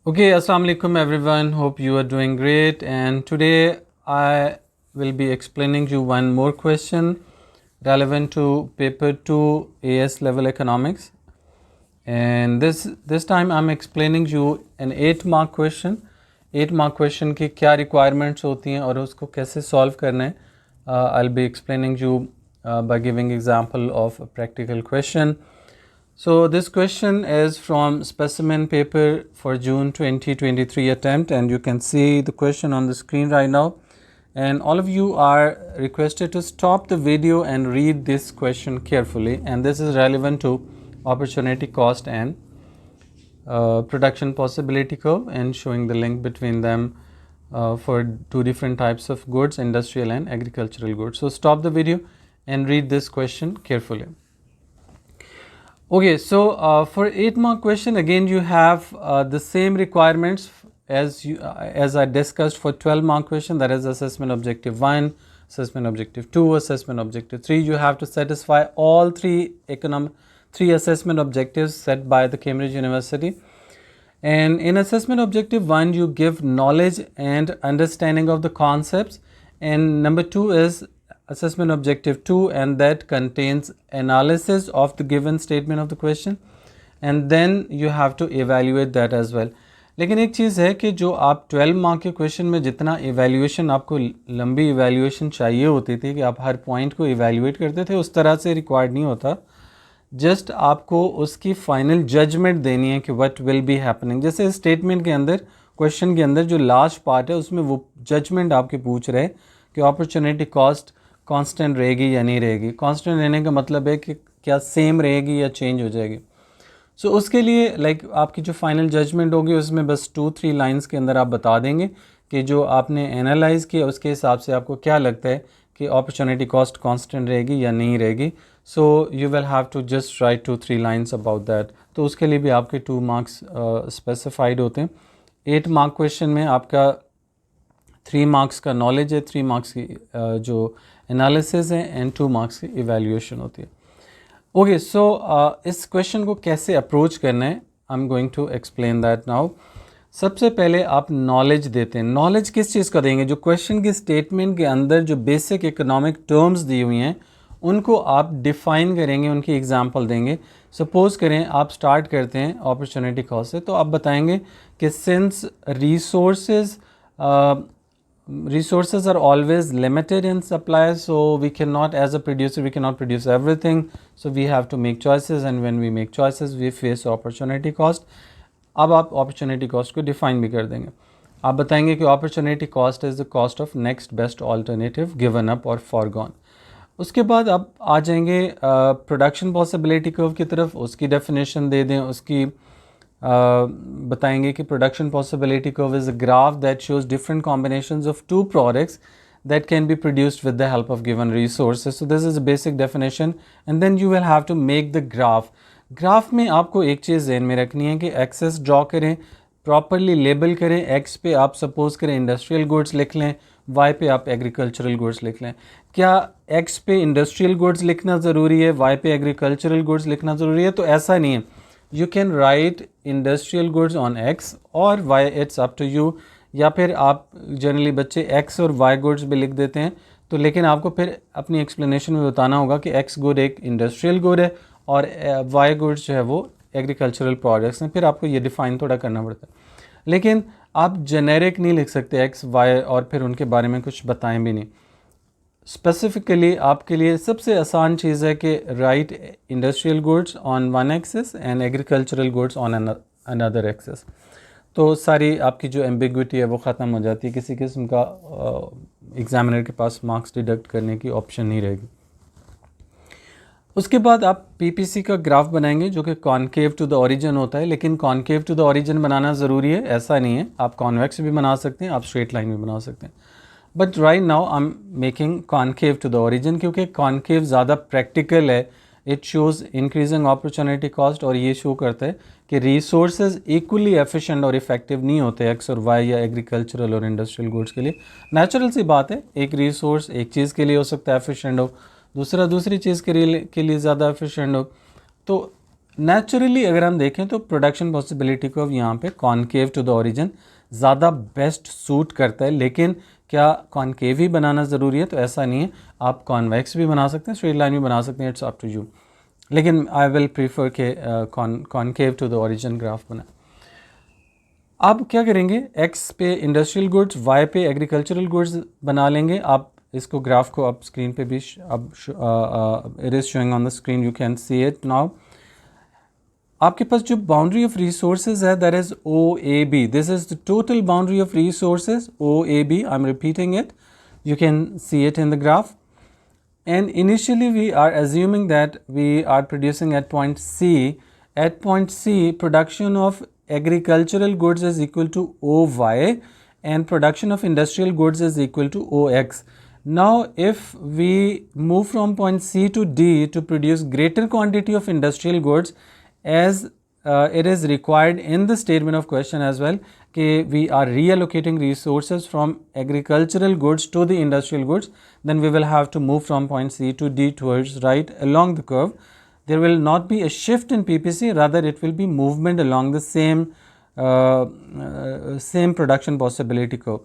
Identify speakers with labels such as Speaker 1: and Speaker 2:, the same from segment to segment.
Speaker 1: Okay, Assalamu alaikum everyone. Hope you are doing great. And today I will be explaining you one more question relevant to paper 2 AS level economics. And this time I'm explaining you an 8 mark question. 8 mark question की क्या requirements होती हैं और उसको कैसे solve करना है. I'll be explaining you by giving example of a practical question. So this question is from specimen paper for June 2023 attempt, and you can see the question on the screen right now. And all of you are requested to stop the video and read this question carefully, and this is relevant to opportunity cost and production possibility curve, and showing the link between them for two different types of goods, industrial and agricultural goods. So stop the video and read this question carefully. Okay, so for 8 mark question, again you have the same requirements as I discussed for 12 mark question, that is assessment objective 1, assessment objective 2, assessment objective 3. You have to satisfy all three assessment objectives set by the Cambridge University. And in assessment objective 1, you give knowledge and understanding of the concepts, and number 2 is assessment objective 2, and that contains analysis of the given statement of the question, and then you have to evaluate that as well. लेकिन एक चीज़ है कि जो आप 12 mark के question में जितना evaluation आपको लंबी इवैल्यूएशन चाहिए होती थी कि आप हर पॉइंट को इवैल्यूएट करते थे, उस तरह से रिक्वायर्ड नहीं होता. जस्ट आपको उसकी फाइनल जजमेंट देनी है कि व्हाट विल बी हैपनिंग. जैसे स्टेटमेंट के अंदर, क्वेश्चन के अंदर जो लास्ट पार्ट है उसमें वो जजमेंट आपके पूछ रहे हैं कि अपॉर्चुनिटी कॉस्ट कांस्टेंट रहेगी या नहीं रहेगी. कांस्टेंट रहने का मतलब है कि क्या सेम रहेगी या चेंज हो जाएगी. सो उसके लिए आपकी जो फाइनल जजमेंट होगी उसमें बस 2-3 लाइंस के अंदर आप बता देंगे कि जो आपने एनालाइज किया उसके हिसाब से आपको क्या लगता है कि अपॉर्चुनिटी कॉस्ट कांस्टेंट रहेगी या नहीं रहेगी. So you will have to just write 2-3 lines about that. तो उसके लिए भी आपके 2 मार्क्स स्पेसिफाइड होते हैं. 8 मार्क क्वेश्चन में आपका 3 मार्क्स का नॉलेज है, 3 मार्क्स की जो एनालिसिस है, एंड 2 मार्क्स की इवैल्यूएशन होती है. ओके, सो इस क्वेश्चन को कैसे अप्रोच करना है, I am going to explain that now. सबसे पहले आप नॉलेज देते हैं. नॉलेज किस चीज़ का देंगे? जो क्वेश्चन की स्टेटमेंट के अंदर जो बेसिक इकोनॉमिक टर्म्स दी हुई हैं उनको आप डिफ़ाइन करेंगे, उनकी एग्जांपल देंगे. सपोज़ करें आप स्टार्ट करते हैं अपॉर्चुनिटी कॉस्ट से, तो आप बताएंगे कि since resources are always limited in supply, so we cannot, as a producer, we cannot produce everything, so we have to make choices, and when we make choices we face opportunity cost. अब आप opportunity cost को define भी कर देंगे. आप बताएंगे कि opportunity cost is the cost of next best alternative given up or foregone. उसके बाद आप आ जाएंगे production possibility curve की तरफ, उसकी definition दे दें, उसकी बताएंगे कि production possibility curve is a graph that shows different combinations of two products that can be produced with the help of given resources. So this is a basic definition, and then you will have to make the graph. Graph में आपको एक चीज़ ध्यान में रखनी है कि axis draw करें, properly label करें. एक्स पे आप सपोज करें इंडस्ट्रियल गुड्स लिख लें, वाई पे आप एग्रीकल्चरल गुड्स लिख लें. क्या एक्स पे इंडस्ट्रियल गुड्स लिखना ज़रूरी है, वाई पे एग्रीकल्चरल गुड्स लिखना ज़रूरी है? तो ऐसा नहीं है. You can write industrial goods on X और Y, it's up to you. या फिर आप जनरली बच्चे एक्स और वाई गुड्स भी लिख देते हैं, तो लेकिन आपको फिर अपनी एक्सप्लेनेशन में बताना होगा कि एक्स गुड एक इंडस्ट्रियल गुड है और वाई गुड्स जो है वो एग्रीकल्चरल प्रोडक्ट्स हैं. फिर आपको ये डिफ़ाइन थोड़ा करना पड़ता है. लेकिन आप जेनेरिक नहीं लिख सकते एक्स वाई और फिर उनके बारे में कुछ बताएं भी नहीं. स्पेसिफिकली आपके लिए सबसे आसान चीज़ है कि right industrial goods on one axis and agricultural goods on another axis. तो सारी आपकी जो एम्बिग्विटी है वो ख़त्म हो जाती है. किसी किस्म का एग्जामिनर के पास मार्क्स डिडक्ट करने की ऑप्शन नहीं रहेगी. उसके बाद आप पीपीसी का ग्राफ बनाएंगे जो कि कॉनकेव टू द ओरिजिन होता है. लेकिन कॉनकेव टू द ओरिजिन बनाना ज़रूरी है ऐसा नहीं है. आप कॉन्वेक्स भी बना सकते हैं, आप स्ट्रेट लाइन भी बना सकते हैं. But right now I am making concave to the origin क्योंकि कॉनकेव ज़्यादा प्रैक्टिकल है. It shows increasing opportunity cost, और ये शो करता है कि रिसोर्सेज इक्वली एफिशिएंट और इफेक्टिव नहीं होते एक्स और वाई या एग्रीकल्चरल और इंडस्ट्रियल गुड्स के लिए. नेचुरल सी बात है, एक रिसोर्स एक चीज़ के लिए हो सकता है एफिशिएंट हो, दूसरा दूसरी चीज़ के लिए ज़्यादा एफिशिएंट हो. तो नेचुरली अगर हम देखें तो प्रोडक्शन पॉसिबिलिटी कर्व यहाँ पे कॉनकेव टू द ओरिजिन ज़्यादा बेस्ट सूट करता है, लेकिन क्या कॉनकेव ही बनाना ज़रूरी है? तो ऐसा नहीं है, आप कॉन्वेक्स भी बना सकते हैं, स्ट्रेट लाइन भी बना सकते हैं, इट्स अप टू यू, लेकिन आई विल प्रीफर के concave to the origin graph बना। आप क्या करेंगे, एक्स पे इंडस्ट्रियल गुड्स, वाई पे एग्रीकल्चरल गुड्स बना लेंगे। आप इसको ग्राफ को आप स्क्रीन पे भी अब it is showing on the screen, you can see it now. आपके पास जो बाउंड्री ऑफ रिसोर्सेज है that is O A B, this is the total boundary of resources O A B, I am repeating it, you can see it in the graph, and initially we are assuming that we are producing at point C. At point C, production of agricultural goods is equal to OY and production of industrial goods is equal to OX. Now if we move from point C to D to produce greater quantity of industrial goods, as it is required in the statement of question as well, we are reallocating resources from agricultural goods to the industrial goods, then we will have to move from point C to D towards right along the curve. There will not be a shift in PPC, rather it will be movement along the same production possibility curve.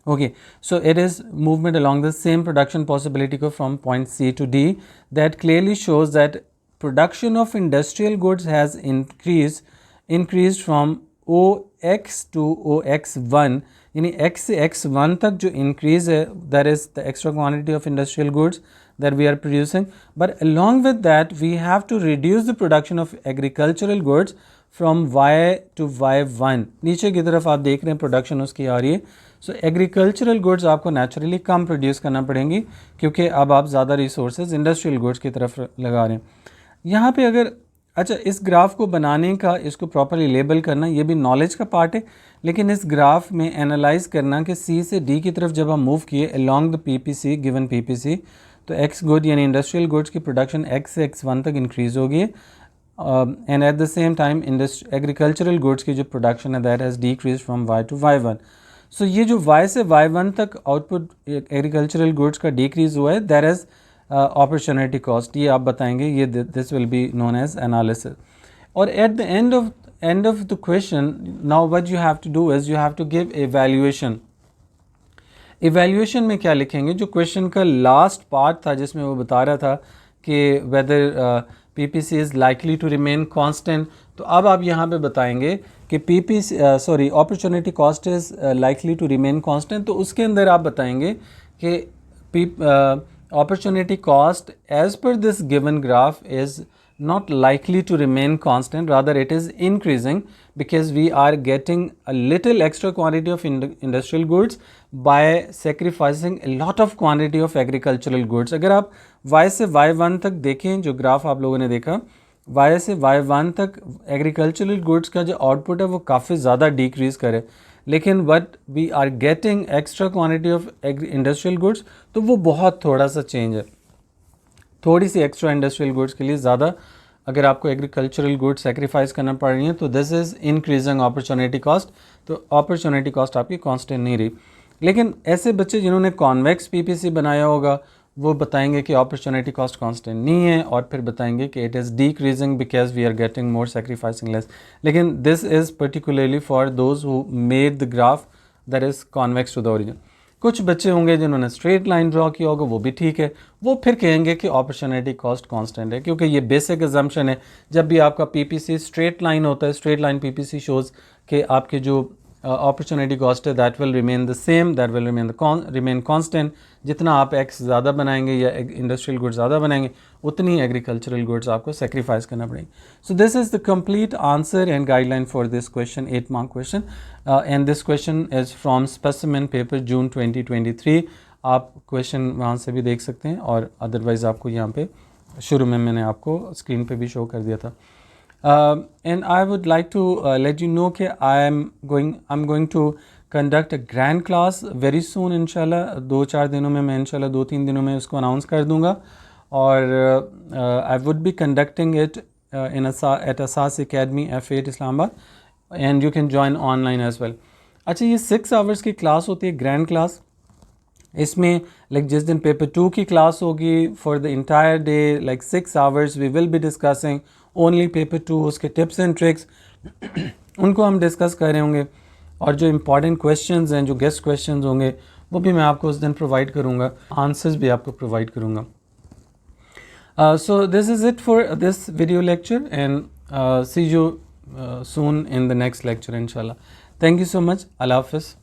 Speaker 1: Okay, so it is movement along the same production possibility curve from point C to D. That clearly shows that production of industrial goods has increased from OX to OX1, यानी X से X1 तक जो increase है, that is the extra quantity of industrial goods that we are producing. But along with that, we have to reduce the production of agricultural goods from Y to Y1. नीचे की तरफ आप देख रहे हैं प्रोडक्शन उसकी आ रही है, सो एग्रीकल्चरल गुड्स आपको नेचुरली कम प्रोड्यूस करना पड़ेंगी क्योंकि अब आप ज़्यादा रिसोर्सेज इंडस्ट्रियल गुड्स की तरफ लगा रहे हैं। यहाँ पे अगर अच्छा इस ग्राफ को बनाने का, इसको प्रॉपर्ली लेबल करना, ये भी नॉलेज का पार्ट है, लेकिन इस ग्राफ में एनालाइज करना कि सी से डी की तरफ जब हम मूव किए along the PPC, given PPC, तो एक्स गुड यानी इंडस्ट्रियल गुड्स की प्रोडक्शन एक्स से एक्स1 तक इंक्रीज़ होगी, and at the same time agricultural goods की जो प्रोडक्शन है that has decrease from Y to Y one. So ये जो वाई से वाई1 तक आउटपुट एग्रीकल्चरल गुड्स का डिक्रीज़ हुआ है, दैट इज़ अपॉर्चुनिटी कॉस्ट, ये आप बताएंगे, ये this will be known as analysis. और at the end of the question now what you have to do is you have to give evaluation. Evaluation में क्या लिखेंगे, जो क्वेश्चन का लास्ट पार्ट था जिसमें वो बता रहा था कि whether PPC is likely to remain constant, तो अब आप यहाँ पे बताएंगे कि PPC opportunity cost is likely to remain constant, तो उसके अंदर आप बताएंगे कि opportunity cost as per this given graph is not likely to remain constant, rather it is increasing because we are getting a little extra quantity of industrial goods by sacrificing a lot of quantity of agricultural goods. अगर आप y से y1 तक देखें, जो graph आप लोगों ने देखा, y से y1 तक एग्रीकल्चरल गुड्स का जो आउटपुट है वो काफ़ी ज़्यादा डिक्रीज़ करे, लेकिन what we are getting extra quantity of industrial goods, तो वो बहुत थोड़ा सा चेंज है, थोड़ी सी एक्स्ट्रा इंडस्ट्रियल गुड्स के लिए ज़्यादा अगर आपको एग्रीकल्चरल गुड्स सेक्रीफाइस करना पड़ रही है, तो this is increasing opportunity cost, तो अपॉर्चुनिटी कॉस्ट आपकी कांस्टेंट नहीं रही। लेकिन ऐसे बच्चे जिन्होंने कॉन्वेक्स पीपीसी बनाया होगा वो बताएंगे कि अपॉर्चुनिटी कॉस्ट कांस्टेंट नहीं है, और फिर बताएंगे कि it is decreasing because we are getting more sacrificing less. लेकिन this is particularly for those who made the graph that is convex to the origin. कुछ बच्चे होंगे जिन्होंने स्ट्रेट लाइन ड्रॉ किया होगा, वो भी ठीक है, वो फिर कहेंगे कि अपॉर्चुनिटी कॉस्ट कांस्टेंट है, क्योंकि ये बेसिक अजम्पशन है। जब भी आपका पीपीसी स्ट्रेट लाइन होता है, स्ट्रेट लाइन पीपीसी शोज़ कि आपके जो अपॉर्चुनिटी कॉस्ट है that will remain the same, that will remain constant. जितना आप एक्स ज़्यादा बनाएंगे या इंडस्ट्रियल गुड्स ज़्यादा बनाएंगे, उतनी एग्रीकल्चरल गुड्स आपको सेक्रीफाइस करना पड़ेगी। So this is the complete answer and guideline for this question, 8 mark question, and this question is from specimen paper June 2023। आप क्वेश्चन वहाँ से भी देख सकते हैं, और अदरवाइज़ आपको यहाँ पे शुरू में मैंने आपको स्क्रीन पे भी शो कर दिया था। And I would like to let you know that I'm going to conduct a grand class very soon इंशाल्लाह। 2-4 दिनों में मैं इंशाल्लाह 2-3 दिनों में उसको अनाउंस कर दूंगा, और I would be conducting it at Asas Academy F8 Islamabad, and you can join online as well। अच्छा, ये 6 आवर्स की क्लास होती है, ग्रैंड क्लास। इसमें लाइक जिस दिन पेपर 2 की क्लास होगी, for the entire day like 6 hours we will be discussing only paper 2 उसके टिप्स एंड ट्रिक्स उनको हम डिस्कस कर रहे होंगे, और जो इम्पॉर्टेंट क्वेश्चंस हैं, जो गेस्ट क्वेश्चंस होंगे, वो भी मैं आपको उस दिन प्रोवाइड करूँगा, आंसर्स भी आपको प्रोवाइड करूँगा. So this is it for this video lecture, and see you soon in the next lecture inshallah. Thank you so much. Allah Hafiz.